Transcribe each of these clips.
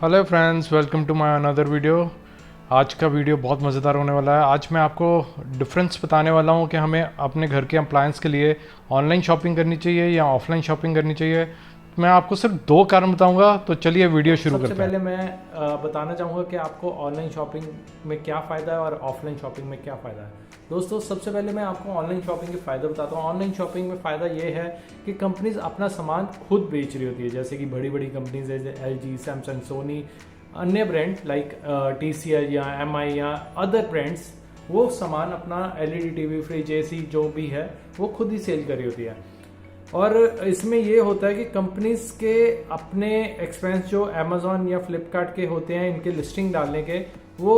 Hello friends, welcome to my another video. आज का video बहुत मज़ेदार होने वाला है। आज मैं आपको डिफरेंस बताने वाला हूँ कि हमें अपने घर के अप्लायंस के लिए ऑनलाइन शॉपिंग करनी चाहिए या ऑफलाइन शॉपिंग करनी चाहिए। मैं आपको सिर्फ दो कारण बताऊंगा, तो चलिए वीडियो शुरू सबसे करते हैं। पहले मैं बताना चाहूँगा कि आपको ऑनलाइन शॉपिंग में क्या फ़ायदा है और ऑफलाइन शॉपिंग में क्या फ़ायदा है। दोस्तों, सबसे पहले मैं आपको ऑनलाइन शॉपिंग के फ़ायदे बताता हूँ। ऑनलाइन शॉपिंग में फ़ायदा ये है कि कंपनीज अपना सामान खुद बेच रही होती है, जैसे कि बड़ी बड़ी कंपनीज है LG, सैमसंग, सोनी, अन्य ब्रांड लाइक TCL या MI या अदर ब्रांड्स, वो सामान अपना LED TV, फ्रिज, AC जो भी है वो खुद ही सेल कर रही होती है। और इसमें ये होता है कि कंपनीज के अपने एक्सपेंस जो अमेजोन या फ्लिपकार्ट के होते हैं इनके लिस्टिंग डालने के, वो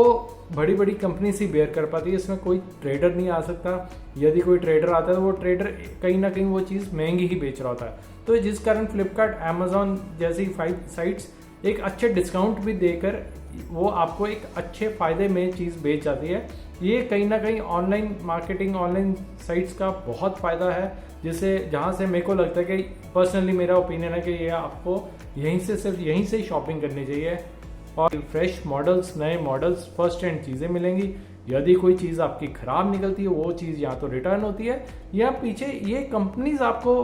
बड़ी बड़ी कंपनीज ही बेयर कर पाती है। इसमें कोई ट्रेडर नहीं आ सकता। यदि कोई ट्रेडर आता है तो वो ट्रेडर कहीं ना कहीं वो चीज़ महंगी ही बेच रहा होता है। तो जिस कारण फ्लिपकार्ट, अमेजोन जैसी साइट्स एक अच्छे डिस्काउंट भी देकर वो आपको एक अच्छे फायदे में चीज़ बेच जाती है। ये कहीं ना कहीं ऑनलाइन मार्केटिंग, ऑनलाइन साइट्स का बहुत फ़ायदा है, जिसे जहाँ से मेरे को लगता है कि पर्सनली मेरा ओपिनियन है कि ये आपको सिर्फ यहीं से ही शॉपिंग करनी चाहिए। और फ्रेश मॉडल्स, नए मॉडल्स, फर्स्ट हैंड चीज़ें मिलेंगी। यदि कोई चीज़ आपकी ख़राब निकलती है, वो चीज़ या तो रिटर्न होती है या पीछे ये कंपनीज आपको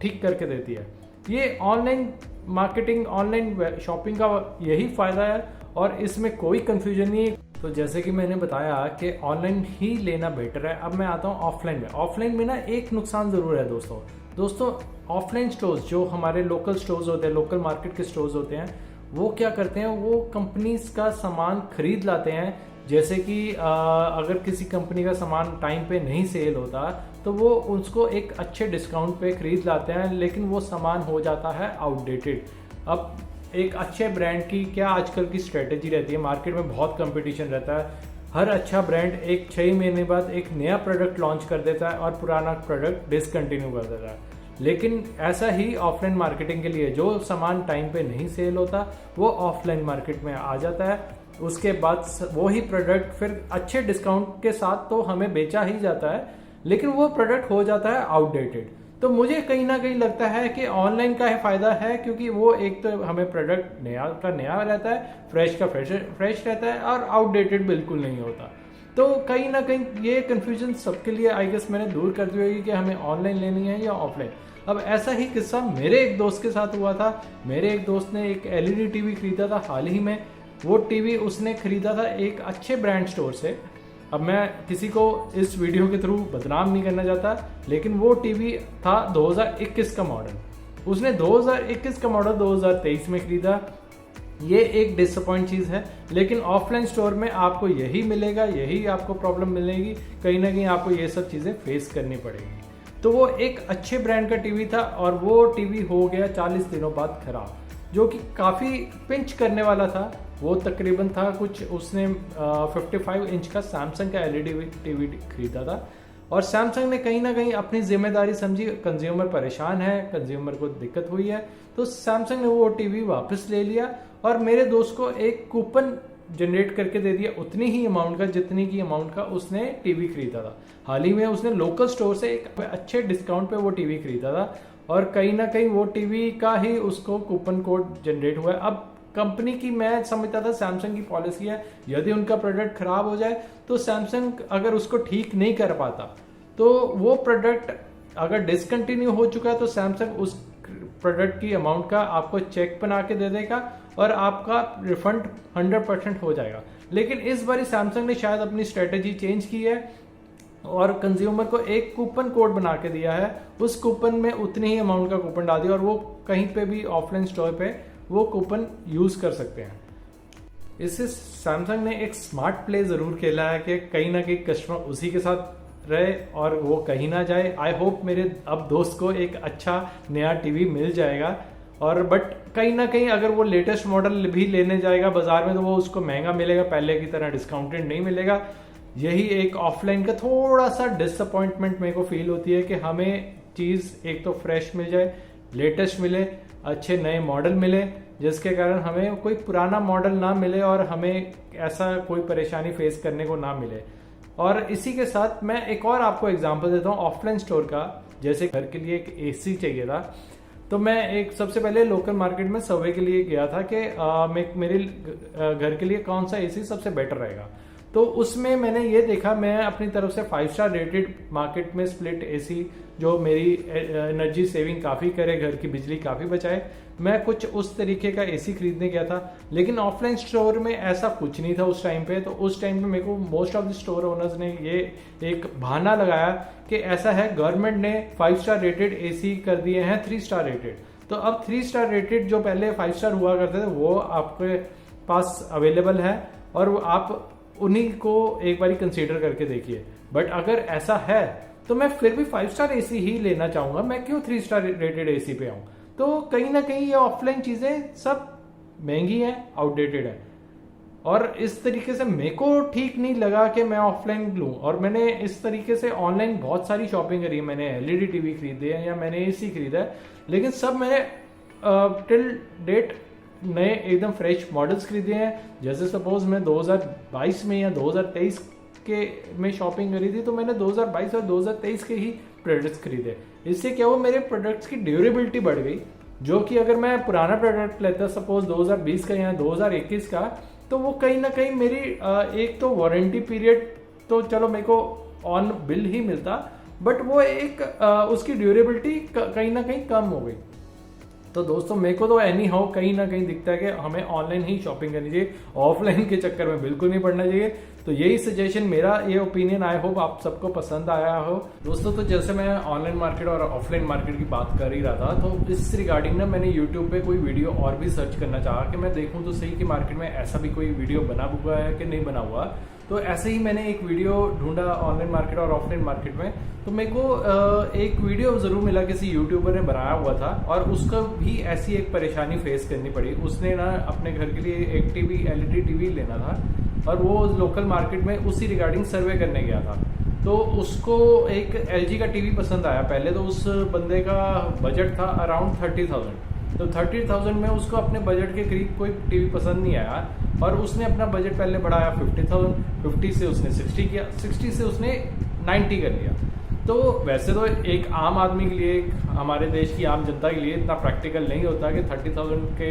ठीक करके देती है। ये ऑनलाइन मार्केटिंग, ऑनलाइन शॉपिंग का यही फ़ायदा है और इसमें कोई कन्फ्यूजन नहीं है। तो जैसे कि मैंने बताया कि ऑनलाइन ही लेना बेटर है। अब मैं आता हूँ ऑफलाइन में। ऑफलाइन में ना एक नुकसान ज़रूर है दोस्तों। ऑफलाइन स्टोर्स जो हमारे लोकल स्टोर्स होते हैं, लोकल मार्केट के स्टोर्स होते हैं, वो क्या करते हैं, वो कंपनीज का सामान खरीद लाते हैं। जैसे कि अगर किसी कंपनी का सामान टाइम पे नहीं सेल होता तो वो उसको एक अच्छे डिस्काउंट पे खरीद लाते हैं, लेकिन वो सामान हो जाता है आउटडेटेड। अब एक अच्छे ब्रांड की क्या आजकल की स्ट्रेटेजी रहती है, मार्केट में बहुत कंपटीशन रहता है। हर अच्छा ब्रांड एक 6 महीने बाद एक नया प्रोडक्ट लॉन्च कर देता है और पुराना प्रोडक्ट डिसकंटिन्यू कर देता है। लेकिन ऐसा ही ऑफलाइन मार्केटिंग के लिए, जो सामान टाइम पे नहीं सेल होता वो ऑफलाइन मार्केट में आ जाता है। उसके बाद वो ही प्रोडक्ट फिर अच्छे डिस्काउंट के साथ तो हमें बेचा ही जाता है, लेकिन वो प्रोडक्ट हो जाता है आउटडेटेड। तो मुझे कहीं ना कहीं लगता है कि ऑनलाइन का फायदा है, क्योंकि वो एक तो हमें प्रोडक्ट नया का नया रहता है, फ्रेश का फ्रेश रहता है और आउटडेटेड बिल्कुल नहीं होता। तो कहीं ना कहीं ये कन्फ्यूजन सबके लिए आई गेस मैंने दूर कर दी होगी कि हमें ऑनलाइन लेनी है या ऑफलाइन। अब ऐसा ही किस्सा मेरे एक दोस्त के साथ हुआ था। मेरे एक दोस्त ने एक LED TV खरीदा था हाल ही में। वो टीवी उसने खरीदा था एक अच्छे ब्रांड स्टोर से। अब मैं किसी को इस वीडियो के थ्रू बदनाम नहीं करना चाहता, लेकिन वो टीवी था 2021 का मॉडल। उसने 2021 का मॉडल 2023 में खरीदा। ये एक डिसअपॉइंट चीज़ है, लेकिन ऑफलाइन स्टोर में आपको यही मिलेगा, यही आपको प्रॉब्लम मिलेगी। कहीं ना कहीं आपको ये सब चीज़ें फेस करनी पड़ेगी। तो वो एक अच्छे ब्रांड का टीवी था और वो टीवी हो गया 40 दिनों बाद खराब, जो कि काफ़ी पिंच करने वाला था। वो तकरीबन था कुछ, उसने 55 इंच का सैमसंग का LED TV खरीदा था और सैमसंग ने कहीं ना कहीं अपनी जिम्मेदारी समझी। कंज्यूमर परेशान है, कंज्यूमर को दिक्कत हुई है, तो सैमसंग ने वो टीवी वापस ले लिया और मेरे दोस्त को एक कूपन जनरेट करके दे दिया उतनी ही अमाउंट का जितनी की अमाउंट का उसने टीवी खरीदा था। हाल ही में उसने लोकल स्टोर से एक अच्छे डिस्काउंट पे वो टीवी खरीदा था और कहीं ना कहीं वो टीवी का ही उसको कूपन कोड जनरेट हुआ है। अब कंपनी की, मैं समझता था सैमसंग की पॉलिसी है, यदि उनका प्रोडक्ट खराब हो जाए तो सैमसंग अगर उसको ठीक नहीं कर पाता तो वो प्रोडक्ट अगर डिसकंटिन्यू हो चुका है तो सैमसंग उस प्रोडक्ट की अमाउंट का आपको चेक बना के दे देगा और आपका रिफंड 100% हो जाएगा। लेकिन इस बार सैमसंग ने शायद अपनी स्ट्रेटेजी चेंज की है और कंज्यूमर को एक कूपन कोड बना के दिया है। उस कूपन में उतनी ही अमाउंट का कूपन डाल दिया और वो कहीं पे भी ऑफलाइन स्टोर पे वो कूपन यूज कर सकते हैं। इससे सैमसंग ने एक स्मार्ट प्ले जरूर खेला है कि कहीं ना कहीं कस्टमर उसी के साथ रहे और वो कहीं ना जाए। आई होप मेरे अब दोस्त को एक अच्छा नया टीवी मिल जाएगा। और बट कहीं ना कहीं अगर वो लेटेस्ट मॉडल भी लेने जाएगा बाजार में तो वो उसको महंगा मिलेगा, पहले की तरह डिस्काउंटेड नहीं मिलेगा। यही एक ऑफलाइन का थोड़ा सा डिसअपॉइंटमेंट मेरे को फील होती है कि हमें चीज़ एक तो फ्रेश मिल जाए, लेटेस्ट मिले, अच्छे नए मॉडल मिले, जिसके कारण हमें कोई पुराना मॉडल ना मिले और हमें ऐसा कोई परेशानी फेस करने को ना मिले। और इसी के साथ मैं एक और आपको एग्जांपल देता हूँ ऑफलाइन स्टोर का। जैसे घर के लिए एक AC चाहिए था, तो मैं एक सबसे पहले लोकल मार्केट में सर्वे के लिए गया था कि मेरे घर के लिए कौन सा एसी सबसे बेटर रहेगा। तो उसमें मैंने ये देखा, मैं अपनी तरफ से 5 स्टार रेटेड मार्केट में स्प्लिट एसी जो मेरी एनर्जी सेविंग काफ़ी करे, घर की बिजली काफ़ी बचाए, मैं कुछ उस तरीके का एसी खरीदने गया था। लेकिन ऑफलाइन स्टोर में ऐसा कुछ नहीं था उस टाइम पे। तो उस टाइम पे मेरे को most of the store owners ने ये एक बहाना लगाया कि ऐसा है, गवर्नमेंट ने 5 स्टार रेटेड एसी कर दिए हैं 3 स्टार रेटेड। तो अब 3 स्टार रेटेड जो पहले 5 स्टार हुआ करते थे वो आपके पास अवेलेबल है और आप उन्हीं को एक बारी कंसीडर करके देखिए। बट अगर ऐसा है तो मैं फिर भी 5 स्टार एसी ही लेना चाहूंगा, मैं क्यों 3 स्टार रेटेड एसी पे आऊं। तो कहीं ना कहीं ये ऑफलाइन चीजें सब महंगी हैं, आउटडेटेड है, और इस तरीके से मेरे को ठीक नहीं लगा कि मैं ऑफलाइन लूं। और मैंने इस तरीके से ऑनलाइन बहुत सारी शॉपिंग करी है, मैंने एलईडी टीवी खरीदे हैं या मैंने एसी खरीदा है, लेकिन सब मैंने टिल डेट नए एकदम फ्रेश मॉडल्स खरीदे हैं। जैसे सपोज मैं 2022 में या 2023 के में शॉपिंग करी थी, तो मैंने 2022 और 2023 के ही प्रोडक्ट्स खरीदे। इससे क्या हुआ, मेरे प्रोडक्ट्स की ड्यूरेबिलिटी बढ़ गई, जो कि अगर मैं पुराना प्रोडक्ट लेता सपोज 2020 का या 2021 का, तो वो कहीं ना कहीं मेरी एक तो वारंटी पीरियड तो चलो मेरे को ऑन बिल ही मिलता, बट वो एक उसकी ड्यूरेबिलिटी कहीं ना कहीं कम हो गई। तो दोस्तों मेरे को तो एनी हाउ कहीं ना कहीं दिखता है कि हमें ऑनलाइन ही शॉपिंग करनी चाहिए, ऑफलाइन के चक्कर में बिल्कुल नहीं पड़ना चाहिए। तो यही सजेशन, मेरा ये ओपिनियन, आई होप आप सबको पसंद आया हो। दोस्तों तो जैसे मैं ऑनलाइन मार्केट और ऑफलाइन मार्केट की बात कर ही रहा था, तो इस रिगार्डिंग ना मैंने यूट्यूब पे कोई वीडियो और भी सर्च करना चाहा कि मैं देखूं तो सही कि मार्केट में ऐसा भी कोई वीडियो बना हुआ है कि नहीं बना हुआ। तो ऐसे ही मैंने एक वीडियो ढूंढा ऑनलाइन मार्केट और ऑफलाइन मार्केट में, तो मेरे को एक वीडियो जरूर मिला, किसी यूट्यूबर ने बनाया हुआ था और उसको भी ऐसी एक परेशानी फेस करनी पड़ी। उसने ना अपने घर के लिए एक टीवी, एलईडी टीवी लेना था और वो लोकल मार्केट में उसी रिगार्डिंग सर्वे करने गया था। तो उसको एक एलजी का टीवी पसंद आया। पहले तो उस बंदे का बजट था अराउंड 30,000, तो 30,000 में उसको अपने बजट के करीब कोई टीवी पसंद नहीं आया और उसने अपना बजट पहले बढ़ाया 50,000, 50 से उसने 60 किया, 60 से उसने 90 कर लिया। तो वैसे तो एक आम आदमी के लिए, हमारे देश की आम जनता के लिए इतना प्रैक्टिकल नहीं होता कि 30,000 के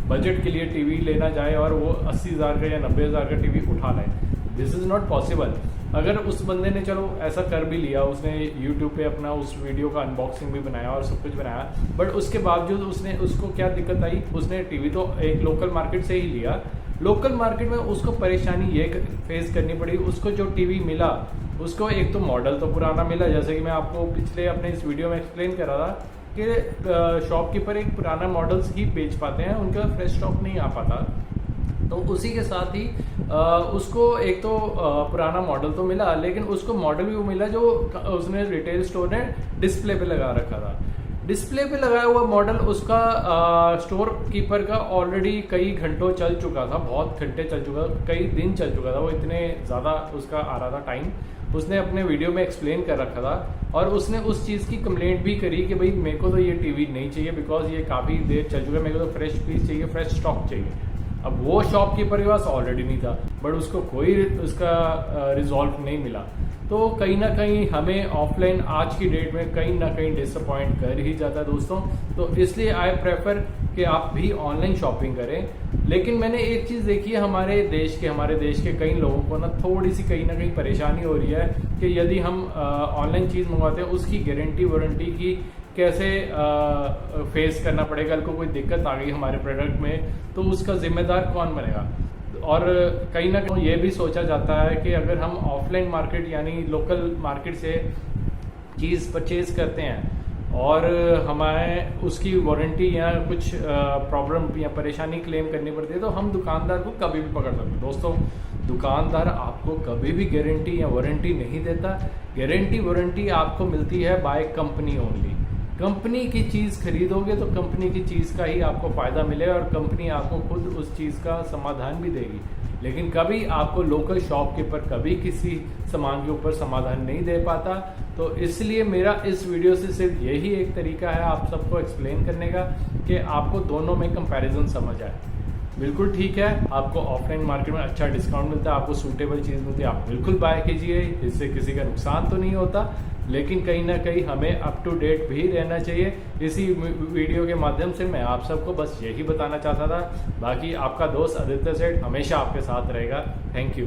बजट के लिए टीवी लेना जाए और वो 80,000 का या 90,000 का टीवी उठा लाए। This is not possible. अगर उस बंदे ने चलो ऐसा कर भी लिया, उसने यूट्यूब पे अपना उस वीडियो का अनबॉक्सिंग भी बनाया और सब कुछ बनाया, बट उसके बावजूद उसको क्या दिक्कत आई, उसने टीवी तो एक लोकल मार्केट से ही लिया। लोकल मार्केट में उसको परेशानी ये फेस करनी पड़ी, उसको जो टीवी मिला उसको एक तो मॉडल तो पुराना मिला, जैसे कि मैं आपको पिछले अपने इस वीडियो में एक्सप्लेन कर रहा था कि शॉपकीपर एक पुराना मॉडल्स ही बेच पाते हैं, उनका फ्रेश स्टॉक नहीं आ पाता। तो उसी के साथ ही उसको एक तो पुराना मॉडल तो मिला, लेकिन उसको मॉडल भी वो मिला जो उसने रिटेल स्टोर ने डिस्प्ले पे लगा रखा था। डिस्प्ले पे लगाया हुआ मॉडल उसका स्टोर कीपर का ऑलरेडी कई घंटों चल चुका था, बहुत घंटे चल चुका, कई दिन चल चुका था, वो इतने ज़्यादा उसका आ रहा था टाइम, उसने अपने वीडियो में एक्सप्लेन कर रखा था। और उसने उस चीज़ की कंप्लेंट भी करी कि भाई मेरे को तो ये टीवी नहीं चाहिए, बिकॉज ये काफ़ी देर चल चुका है, मेरे को तो फ्रेश पीस चाहिए, फ्रेश स्टॉक चाहिए। अब वो शॉपकीपर के पास ऑलरेडी नहीं था, बट उसको कोई उसका रिजॉल्व नहीं मिला। तो कहीं ना कहीं हमें ऑफलाइन आज की डेट में कहीं ना कहीं डिसअपॉइंट कर ही जाता है दोस्तों। तो इसलिए आई प्रेफर कि आप भी ऑनलाइन शॉपिंग करें। लेकिन मैंने एक चीज़ देखी है, हमारे देश के कई लोगों को ना थोड़ी सी कहीं ना कहीं परेशानी हो रही है कि यदि हम ऑनलाइन चीज़ मंगवाते हैं उसकी गारंटी वारंटी की कैसे फेस करना पड़ेगा। कल को कोई दिक्कत आ गई हमारे प्रोडक्ट में तो उसका जिम्मेदार कौन बनेगा। और कहीं ना कहीं ये भी सोचा जाता है कि अगर हम ऑफलाइन मार्केट यानी लोकल मार्केट से चीज़ परचेज करते हैं और हमें उसकी वारंटी या कुछ प्रॉब्लम या परेशानी क्लेम करनी पड़ती है, तो हम दुकानदार को कभी भी पकड़ सकते हैं। दोस्तों दुकानदार आपको कभी भी गारंटी या वारंटी नहीं देता। गारंटी वारंटी आपको मिलती है बाय कंपनी ओनली। कंपनी की चीज़ खरीदोगे तो कंपनी की चीज़ का ही आपको फ़ायदा मिलेगा और कंपनी आपको खुद उस चीज़ का समाधान भी देगी। लेकिन कभी आपको लोकल शॉपकीपर कभी किसी सामान के ऊपर समाधान नहीं दे पाता। तो इसलिए मेरा इस वीडियो से सिर्फ यही एक तरीका है आप सबको एक्सप्लेन करने का कि आपको दोनों में कंपैरिजन समझ आए। बिल्कुल ठीक है, आपको ऑफलाइन मार्केट में अच्छा डिस्काउंट मिलता है, आपको सूटेबल चीज़ मिलती है, आप बिल्कुल बाय कीजिए, इससे किसी का नुकसान तो नहीं होता। लेकिन कहीं ना कहीं हमें अप टू डेट भी रहना चाहिए। इसी वीडियो के माध्यम से मैं आप सबको बस यही बताना चाहता था। बाकी आपका दोस्त आदित्य सेठ हमेशा आपके साथ रहेगा। Thank you.